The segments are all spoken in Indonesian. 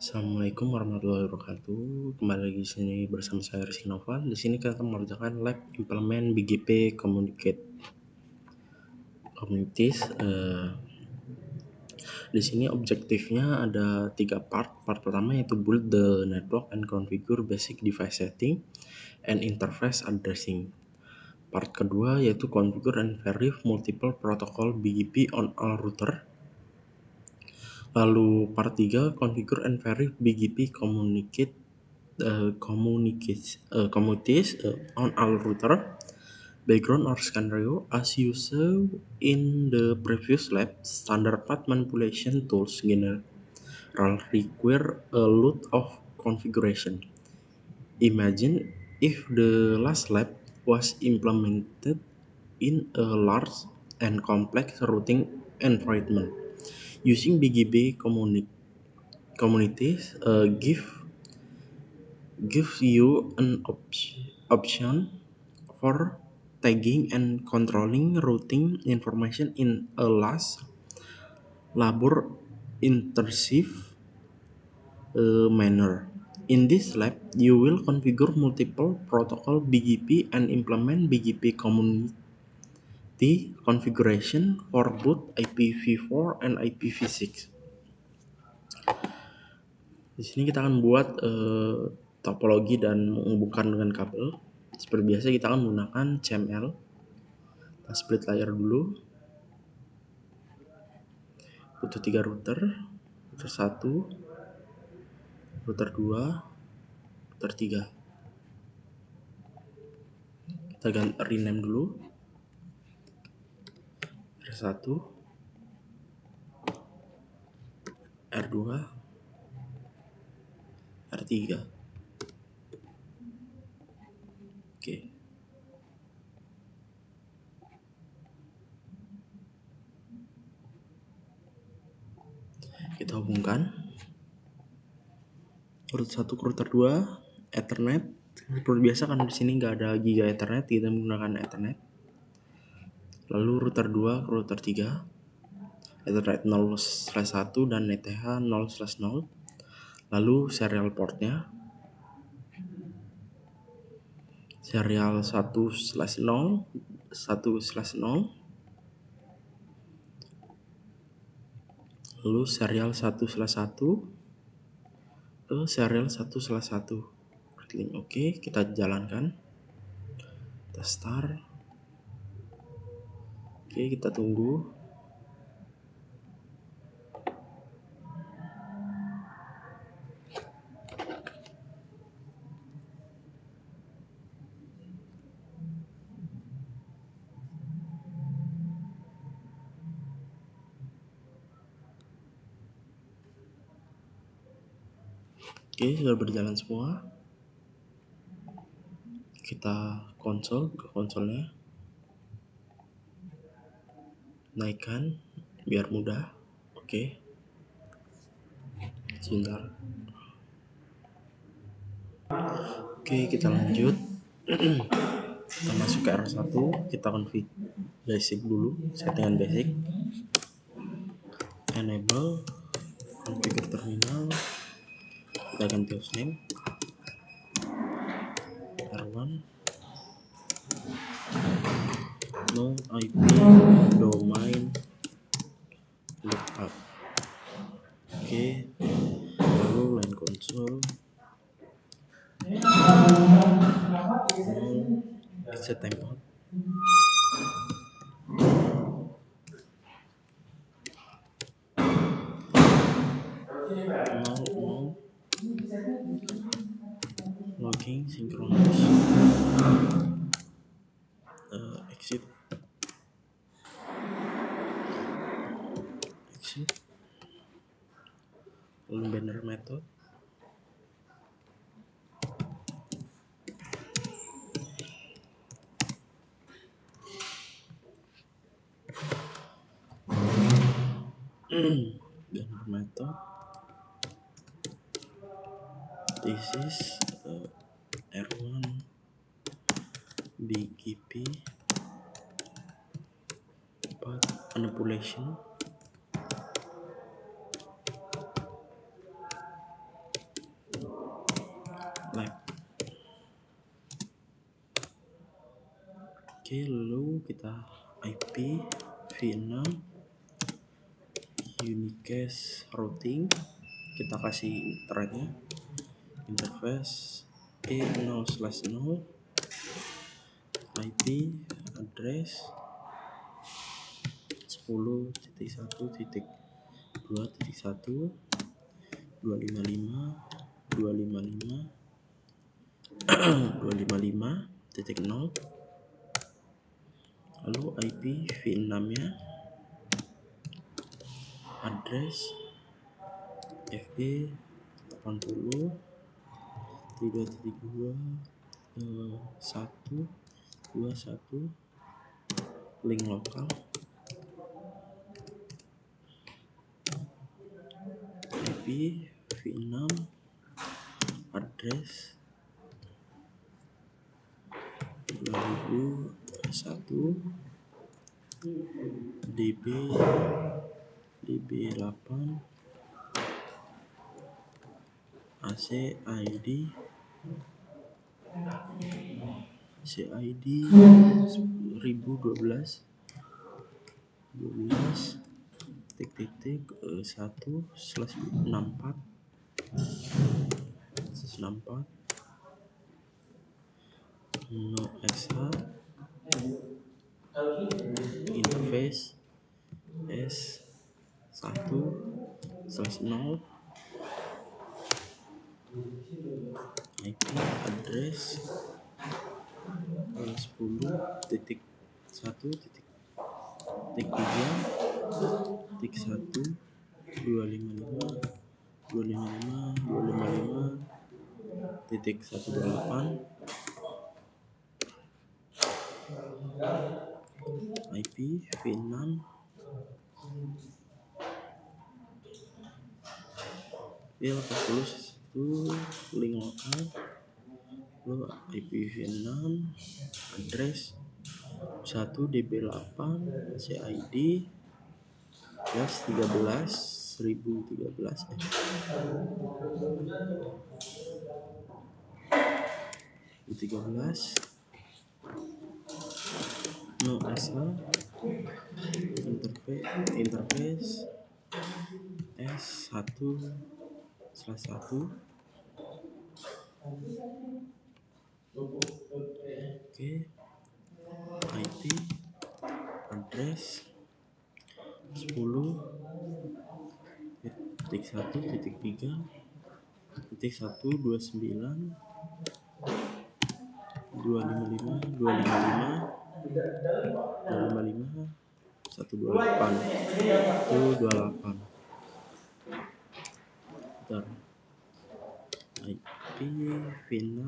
Assalamualaikum warahmatullahi wabarakatuh. Kembali lagi di sini bersama saya Rizky Noval. Di sini kita akan mengerjakan lab implement BGP communities. Di sini objektifnya ada 3 part. Part pertama yaitu build the network and configure basic device setting and interface addressing. Part kedua yaitu configure and verify multiple protocol BGP on all router. Lalu part 3 configure and verify BGP communities on all router. Background or scenario, as you saw in the previous lab, standard path manipulation tools generally require a lot of configuration. Imagine if the last lab was implemented in a large and complex routing environment. Using BGP communities gives you an option for tagging and controlling routing information in a less labor intensive manner. In this lab, you will configure multiple protocol BGP and implement BGP community configuration for both IPv4 and IPv6. Di sini kita akan buat topologi dan menghubungkan dengan kabel. Seperti biasa kita akan menggunakan CML. Kita split layer dulu. Butuh 3 router 1, router 2, router 3. Kita rename dulu. R1, R2, R3. Oke. Kita hubungkan router 1 ke router 2 Ethernet. Seperti biasa kan di sini nggak ada giga Ethernet, kita menggunakan Ethernet. Lalu router 2 ke router 3 Ethernet 0/1 dan ETH 0/0. Lalu serial portnya serial 1/0, 1/0. Lalu serial 1/1 ke serial 1/1. Oke, kita jalankan. Kita start. Oke, kita tunggu. Oke, sudah berjalan semua. Kita ke konsolnya. Naikkan biar mudah. Oke. Sebentar. Oke, kita lanjut. Kita masuk ke R1, kita config basic dulu, settingan basic. Enable configure terminal. Kita ganti hostname R1, no IP domain lookup. Oke, lalu line console exit timeout. No logging synchronous. Exit. Lalu banner method. Banner method. This is R1 BGP path manipulation. lab. Oke, lalu kita IP v6 unicast routing, kita kasih threadnya interface E0/0 IP address 10.1.2.1 255.255.0, lalu IP v6 nya address FE 80 3.2 121 link lokal IP v6 address 2001 DB8 AC ID CID 1012 1/64 no SH interface S1/0 IP address 10.1.1.3.255.255.128 IP v6 L81 link lokal, lalu IP v6 address 1 DB8 CID plus 13 no SH interface S1/1. Oke, IP address 10.1.3.255.255.255.128 itu 28. Bentar. IP v6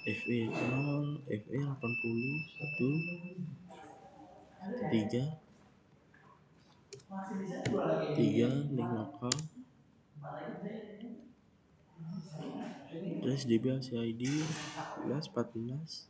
FE0 FE80 3 link lokal, terus DB CID 14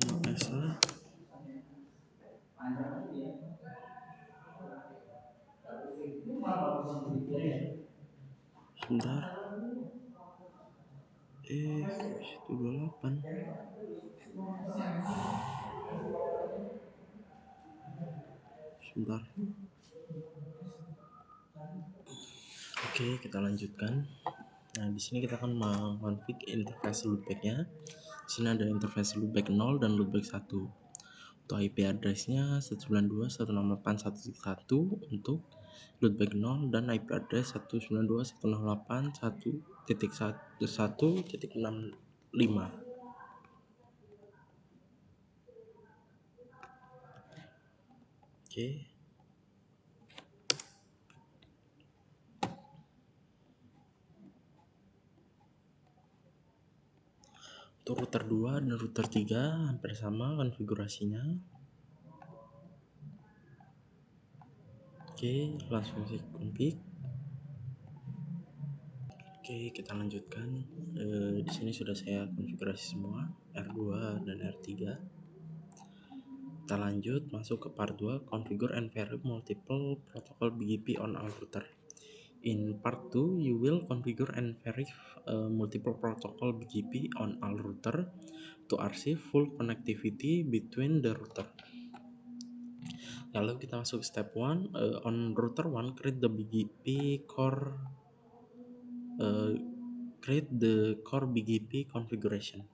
no SH. Sebentar, situ 28. Sebentar. Oke, kita lanjutkan. Nah, di sini kita akan mengonfig interface loopback-nya. Di sini ada interface loopback 0 dan loopback 1. Untuk IP address-nya 192.168.1.1 untuk loopback 0 dan IP address 192.168.1.1.65. Oke. Untuk router 2 dan router 3 hampir sama konfigurasinya. Oke, langsung saya config. Oke, kita lanjutkan. Di sini sudah saya konfigurasi semua R2 dan R3. Kita lanjut masuk ke part 2, configure and vary multiple protocol BGP on all router. In part 2, you will configure and vary multiple protocol BGP on all router to achieve full connectivity between the router. Lalu kita masuk step 1. On router 1, create the core BGP configuration.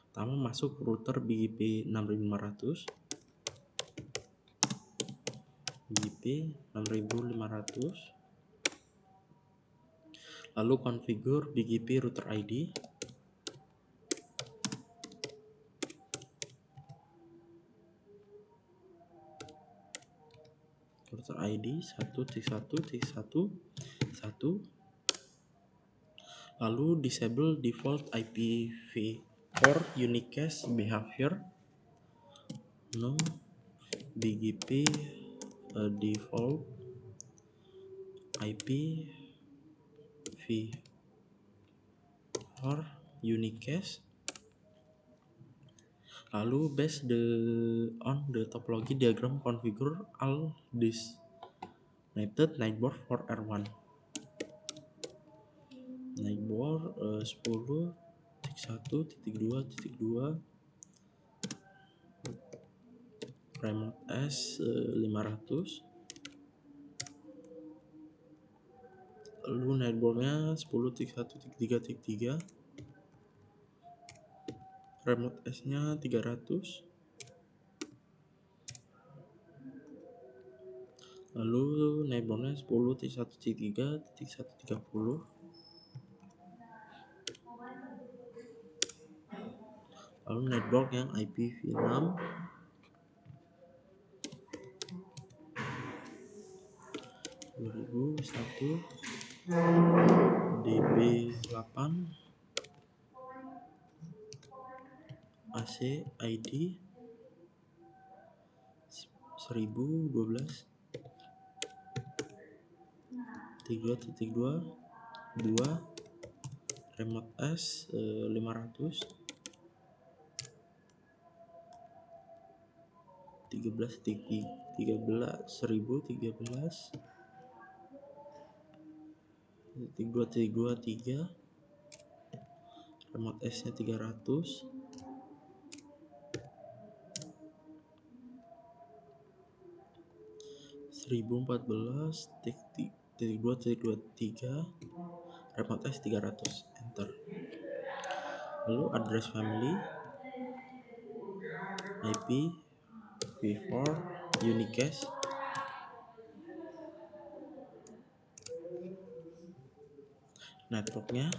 Pertama masuk router BGP 6500, lalu configure BGP router ID, router ID 1.1.1.1, lalu disable default IPv4 unicast behavior, no BGP default IPv4 unicast. Lalu based on the topology diagram, configure all designated nightboard for R1. Nightboard 10.1.2.2 remote S 500. Lalu nightboardnya 10.1.3.3, remote S nya 300. Lalu nightboardnya 10.1.3.130. Lalu network yang IPv6 2001 DB8 AC ID 1012 3.2 2 remote S 500 13 3 remote S nya 300. 1014.2.3 remote S 300, enter. Lalu address family IPv4 unicast, networknya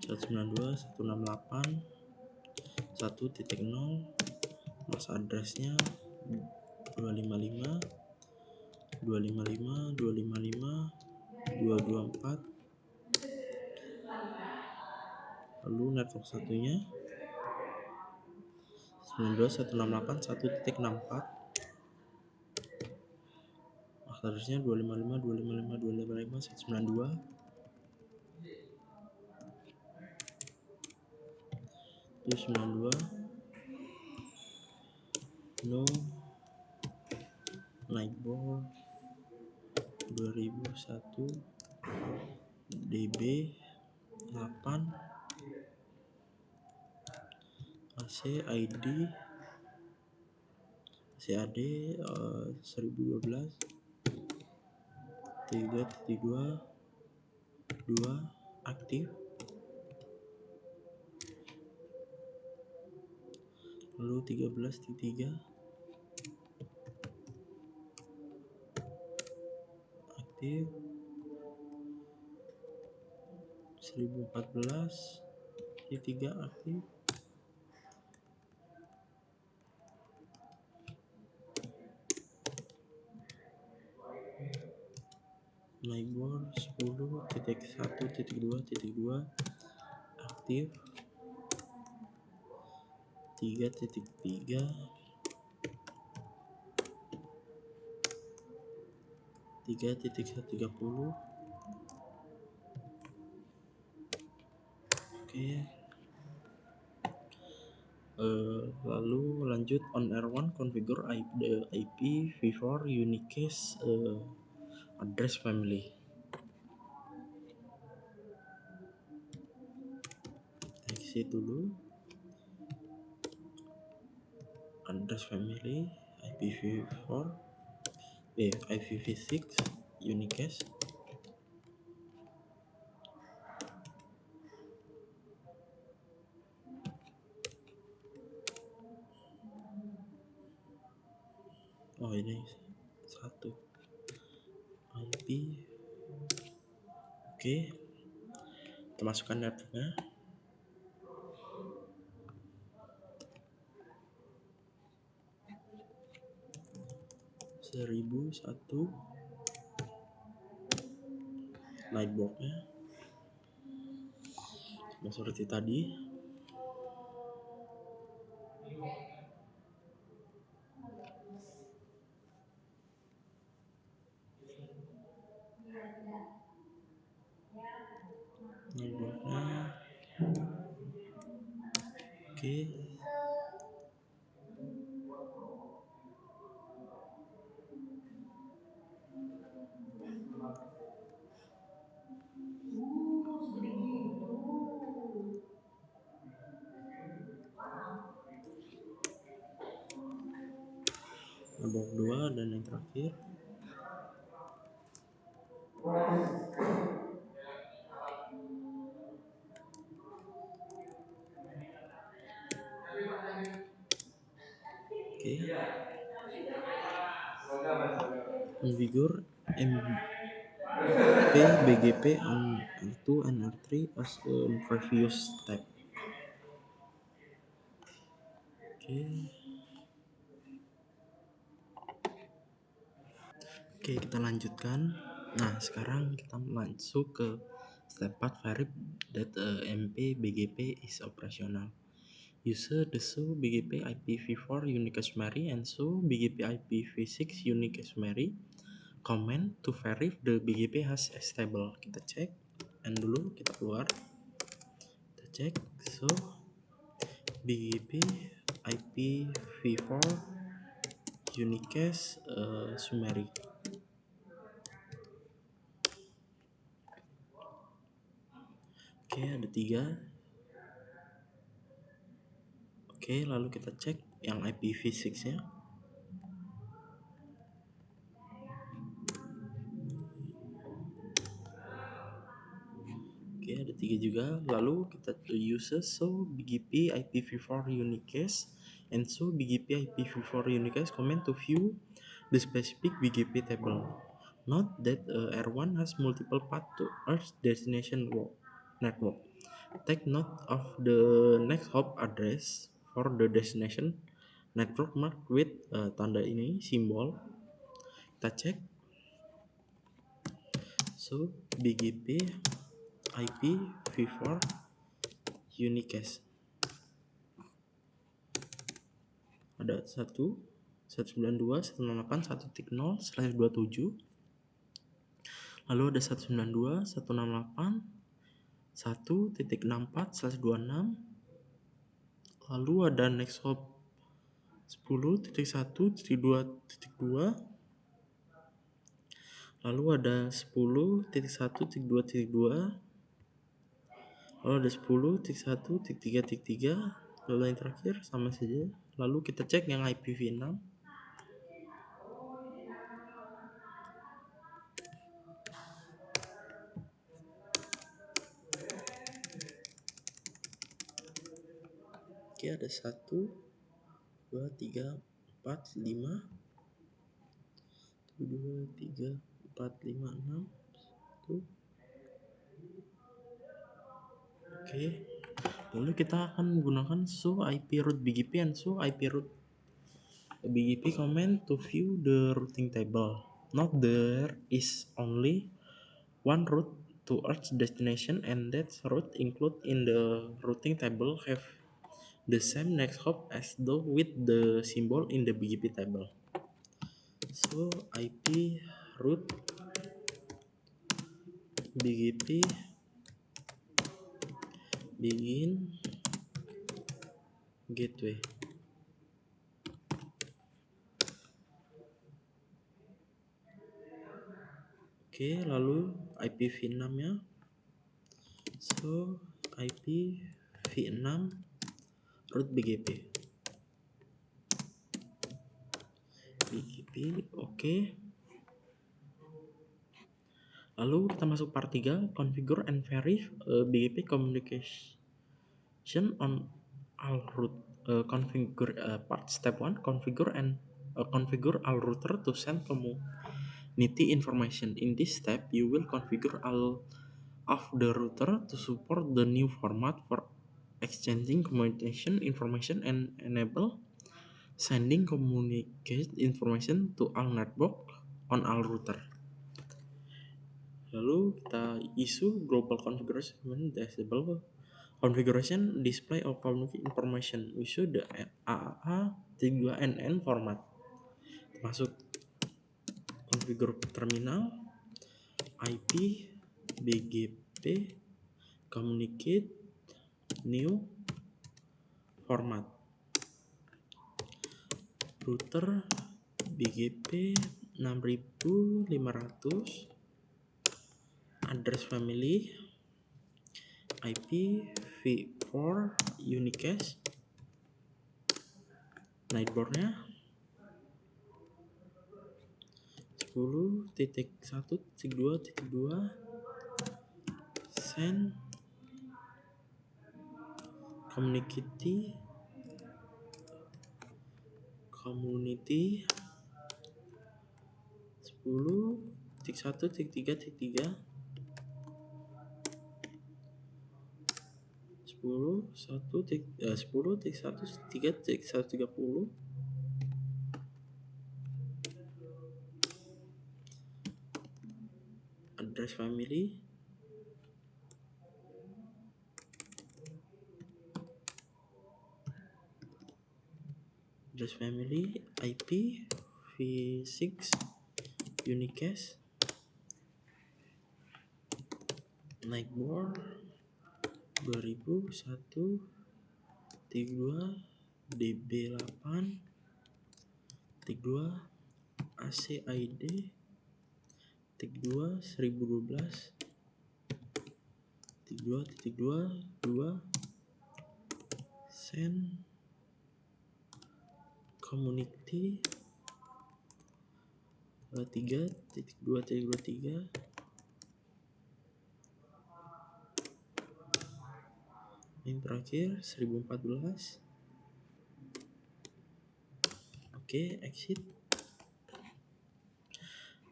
192.168.1.0, mas addressnya 255.254. Lalu network satunya 192.168.1.64, mas addressnya 255.192. Itu 92 no nightboard 2001 DB8 AC ID CAD 1012 3.2 2 aktif. Lalu 13.3 aktif. 1014.3 aktif. Nightboard 10.1.2.2 aktif. 3.3 3.130 Oke. Lalu lanjut on R1 configure the IPv4 unicast address family. Exit dulu. Address family IPv4 IPv6 unicast. Oh, ini satu IP. Oke, kita masukkan networknya. 1001 nightboxnya sama seperti tadi. Nightboxnya oke. Nightbox 2 dan yang terakhir. Oke. Configure MP BGP on R2 and R3 as in previous step. Oke. Oke, kita lanjutkan. Nah, sekarang kita masuk ke step 4 verify that MP BGP is operational. Use the show BGP IPv4 unicast summary and show BGP IPv6 unicast summary command to verify the BGP has stable. Kita cek, and dulu kita keluar. Kita cek, so BGP IPv4 unicast summary. Oke, ada 3. Oke, lalu kita cek yang IPv6-nya. Oke, ada 3 juga. Lalu kita use so BGP IPv4 unicast and so BGP IPv4 unicast command to view the specific BGP table. Note that R1 has multiple paths to Earth destination network. Take note of the next hop address for the destination network marked with tanda ini simbol. Kita cek. So BGP IPv4 unicast ada 192.168.1.0/27. Lalu ada 192.168.1.64/26. Lalu ada next hop 10.1.2.2. Lalu ada 10.1.2.2. Lalu ada 10.1.3.3. Lalu yang terakhir sama saja. Lalu kita cek yang IPv6. Oke, ada 1, 2, 3, 4, 5. 2, 3, 4, 5, 6. 1. Oke. Lalu kita akan menggunakan show IP route BGP and show IP route BGP command to view the routing table. Note there is only one route to each destination and that route included in the routing table have the same next hop as those with the symbol in the BGP table. So IP route BGP begin gateway. Oke, lalu IPv6 nya. So IPv6 root BGP. Oke. Lalu kita masuk part 3, configure and verify BGP communication on all route. Configure part step 1, configure all router to send community information. In this step, you will configure all of the router to support the new format for exchanging communication information and enable sending communicate information to all network on all router. Lalu kita issue global configuration disable configuration display of communication information. Issue the AAA32NN format. Masuk configure terminal IP BGP communicate new format. Router BGP 6500 address family IPv4 unicast, nightboardnya 10.1.2.2 send community 10.1.3.3 10.1.3.130 address family IPv6 unicast nightboard 2001 32 DB8 32 ACID 32 1012 32.2 send community 3.2.3 yang terakhir 1014. Oke, exit.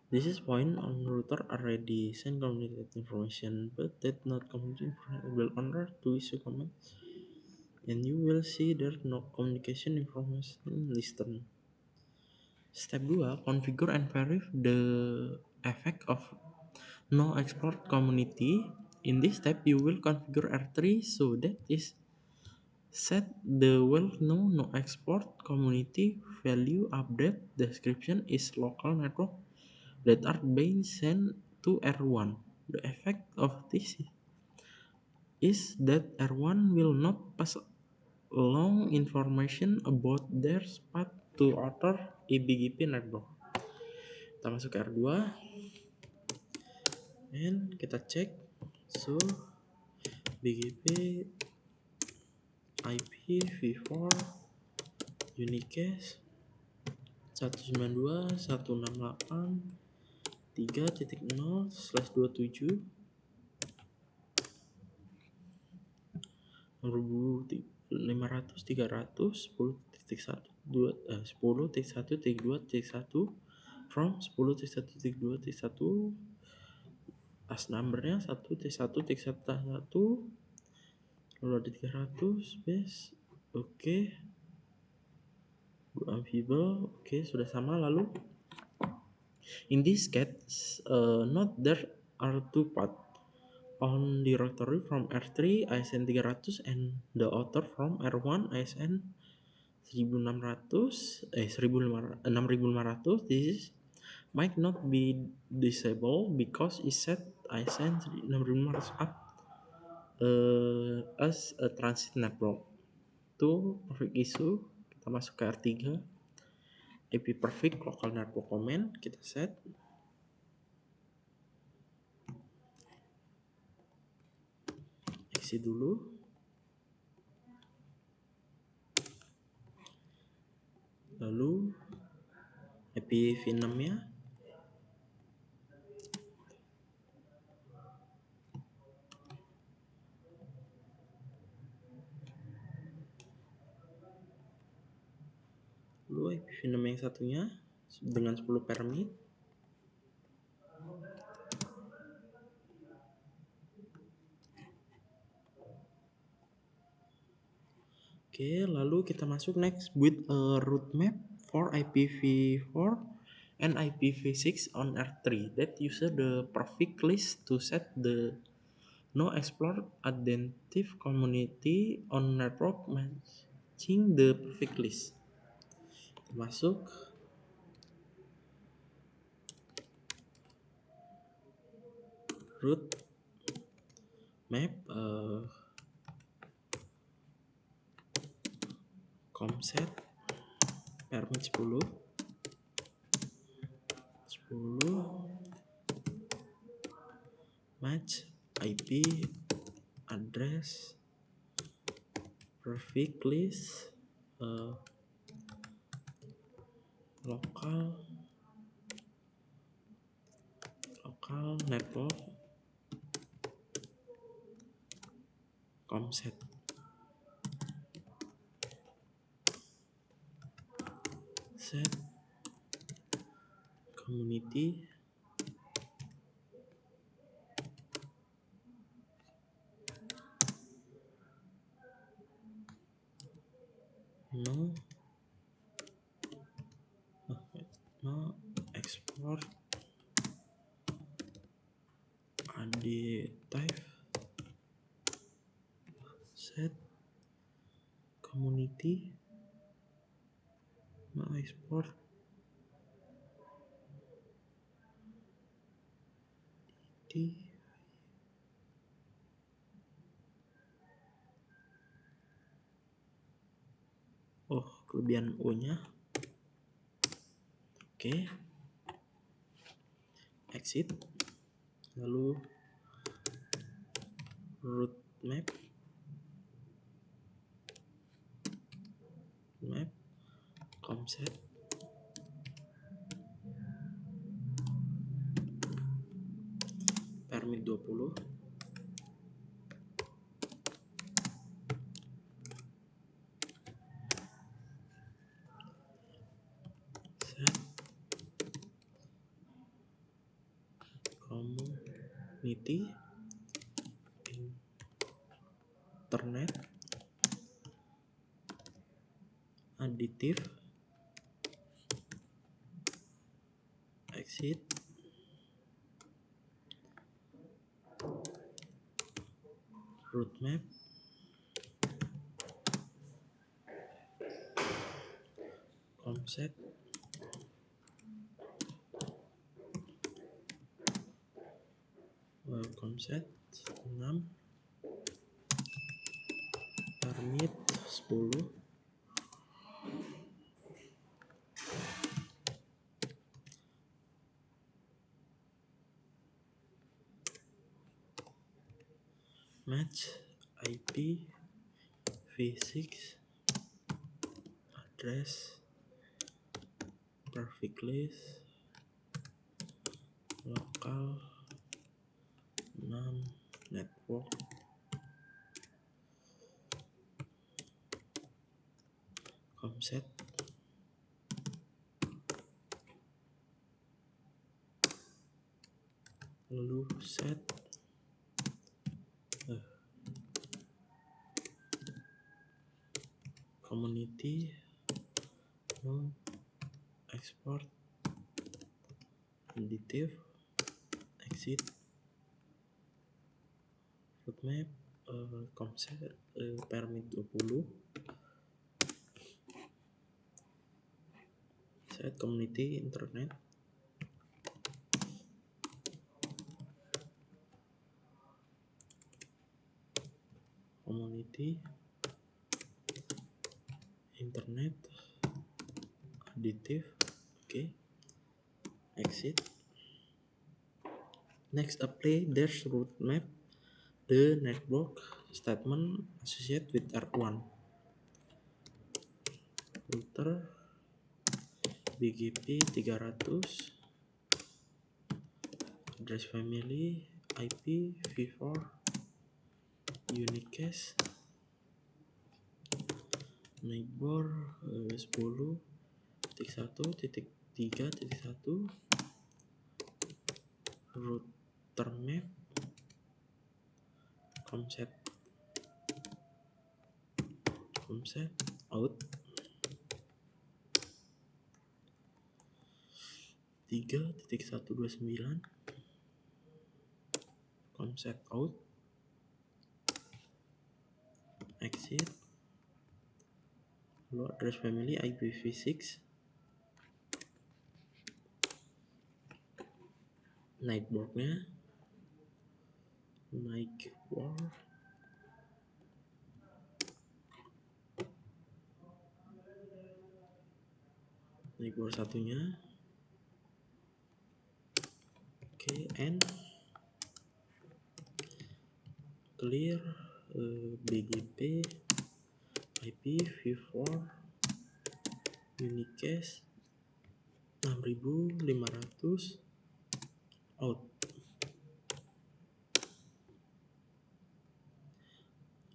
This is point on router already send communicated information, but that not communication information will honor to issue command, and you will see there no communication information listed. Step 2, configure and verify the effect of no export community. In this step, you will configure R3 so that is set the well-known no export community value update description is local network that are being sent to R1. The effect of this is that R1 will not pass along information about their path to other eBGP network. Kita masuk ke R2 and kita cek. So BGP IPv4 unicast 192.168.3.0/27 500 300 10.1.2.1 from 10.1.2.1 pas numbernya 1.1.1 lalu ada 300 base. Oke. Unviable. Oke, sudah sama. Lalu in this case note there are two paths on directory from R3 ISN 300 and the other from R1 ISN 6500. This is might not be disabled because it set ISN 6500 up as a transit network. To perfect issue, kita masuk ke R3, IP perfect local network comment, kita set. Exit dulu. Lalu IPv6 nya lalu IPv6 yang satunya dengan 10 permit. Oke, lalu kita masuk next with a route map for IPv4 and IPv6 on R3 that uses the perfect list to set the no explore identif community on network matching the perfect list. Masuk route map comset permit 10 match IP address perfect list local network comset set community no export additive set community no export di kelebihan O nya. Oke, exit, lalu route map comset permit 20 set community internet additive exit route map comset comset 6 permit 10 match IP v6 address perfect list local 6 network comset lalu set community no export additive exit route map comset permit 20 set community internet community, internet, additive. Okay, exit. Next, apply dash root map the network statement associated with R1 router BGP 300 address family IP v4 unicast neighbor 10.1.3.1 router map concept out 3.129 concept out exit lalu address family IPv6 networknya network satunya oke and clear BGP IPv4 unicast 6500 out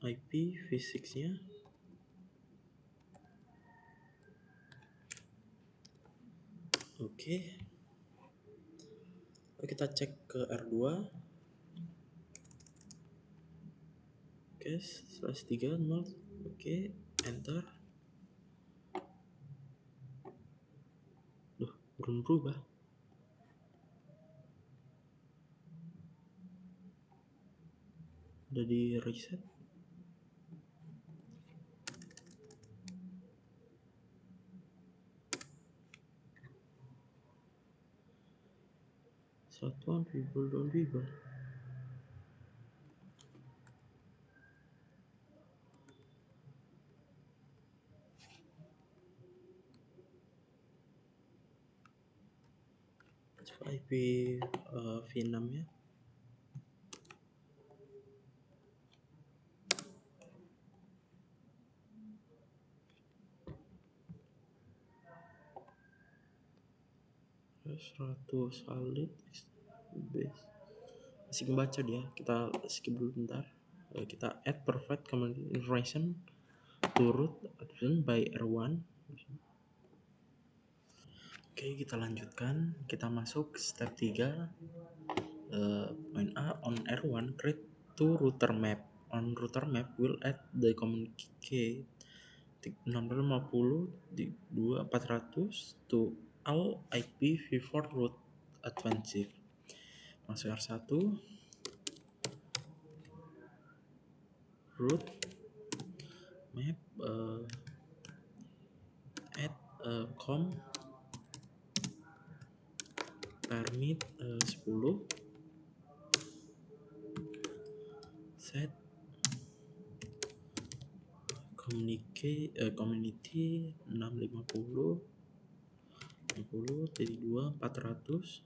IPv6 nya oke. Kita cek ke R2 oke /30 oke enter belum berubah udah di reset satuan dribble IP v6 nya terus 100 solid base masih membaca dia, kita skip dulu bentar. Kita add perfect command information to root adoption by R1. Oke, kita lanjutkan. Kita masuk step 3. Point A, on R1 create two router map. On router map will add the communicate 650.2.400 to all IPv4 route advanced. Masuk R1 root map add com permit 10 set community 650 50.2.400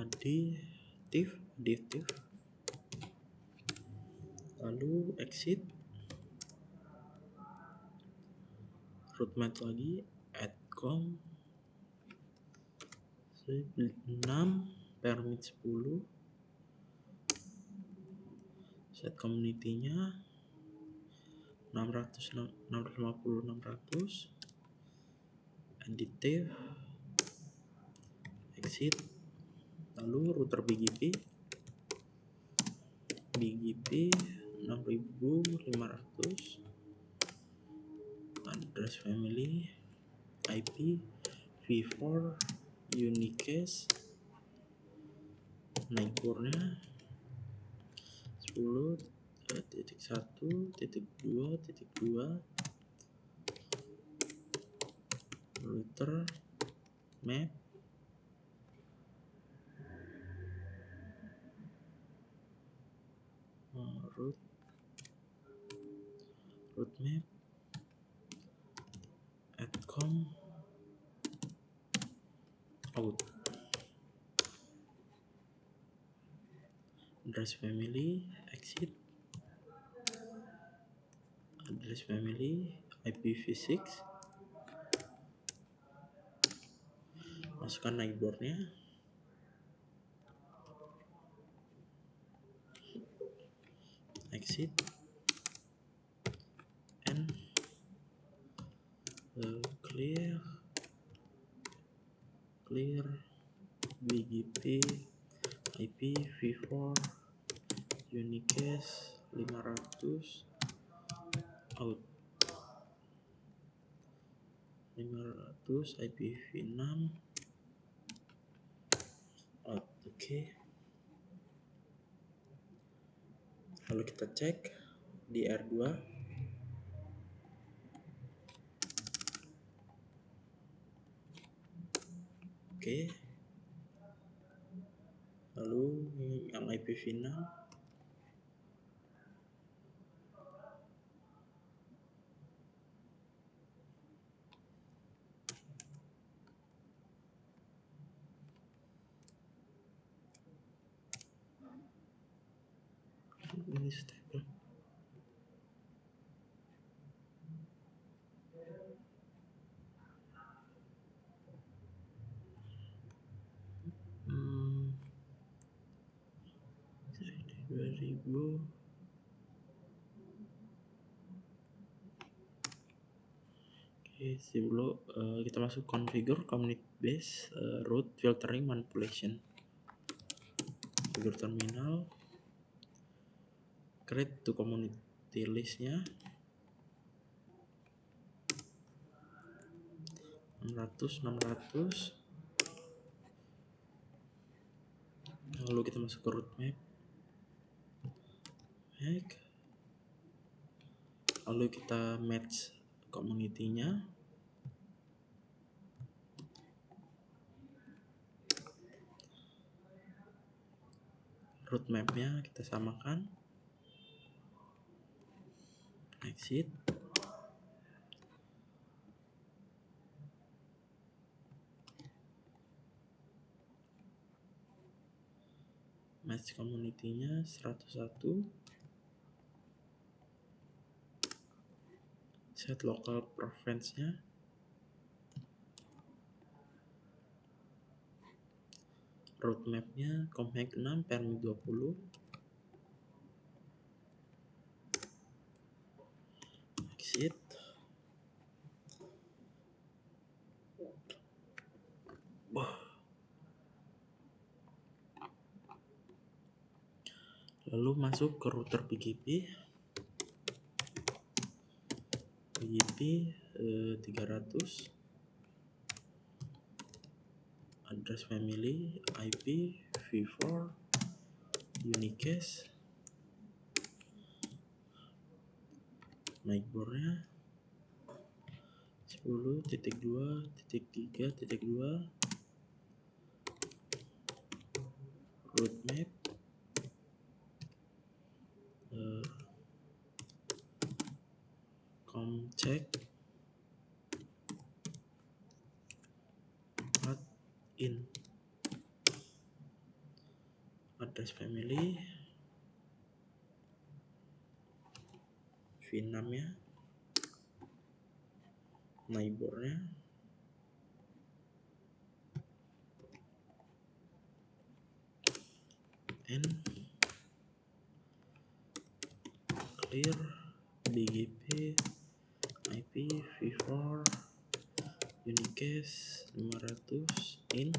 additive lalu exit root map lagi add com 6 permit 10 set community-nya 650 additive exit lalu router BGP 6500 address family IP v4 unicast neighbornya 10.1.2.2 router map root map atcom out address family exit address family IPv6, masukkan neighbornya, exit and clear BGP IPv4 unicast 500 out 500 IPv6 out. Oke. Lalu kita cek di R2. Oke. Lalu yang IPv6 ini stable. Hmm, 2000. Oke, sebelum kita masuk configure community base root filtering manipulation. Configure terminal, create to community listnya 600. Lalu kita masuk ke root map, lalu kita match community-nya, root map-nya kita samakan, exit, match community-nya 101, set local province-nya, root map-nya compact 6 permit 20, exit, lalu masuk ke router BGP 300, address family IPv4 unicast, neighbornya 10.2.3.2, root map check path in, address family v6 nya, neighbornya and clear BGP IPv4 unicast 500 in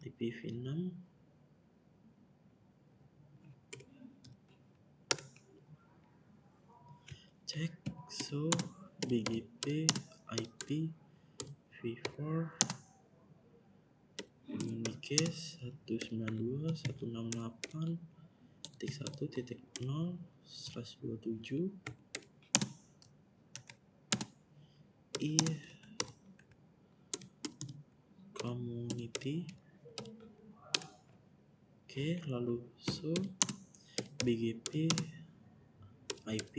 IPv6, cek so BGP IPv4 unicast 192.168.1.0/27 i community Oke, lalu BGP IP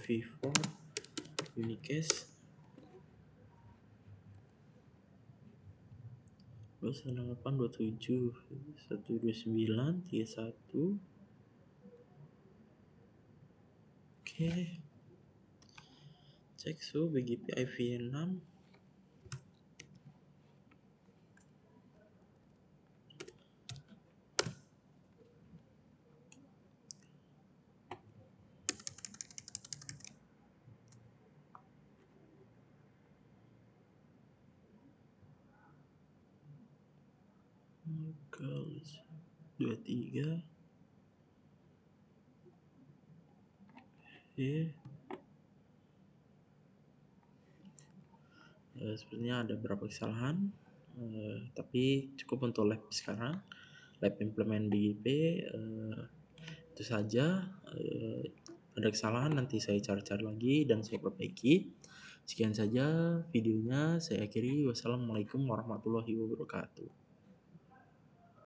v4 unicast 298.27.129.31. Oke, cek BGP IP6 kali 23. Sebenarnya ada beberapa kesalahan, tapi cukup untuk lab sekarang. Lab implement BGP itu saja. Ada kesalahan nanti saya cari-cari lagi dan saya perbaiki. Sekian saja videonya, saya akhiri. Wassalamualaikum warahmatullahi wabarakatuh.